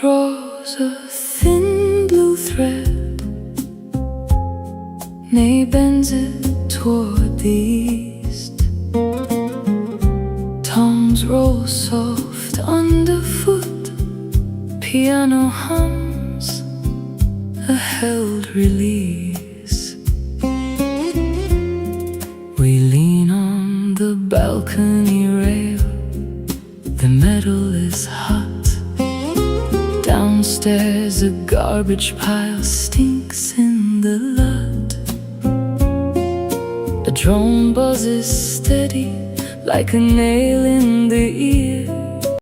draws a thin blue thread, Nay bends it toward the east. Tongues roll soft underfoot, piano hums a held release. We lean on the balcony rail, the metal is hot. Downstairs a garbage pile stinks in the lot. A drone buzzes steady like a nail in the ear.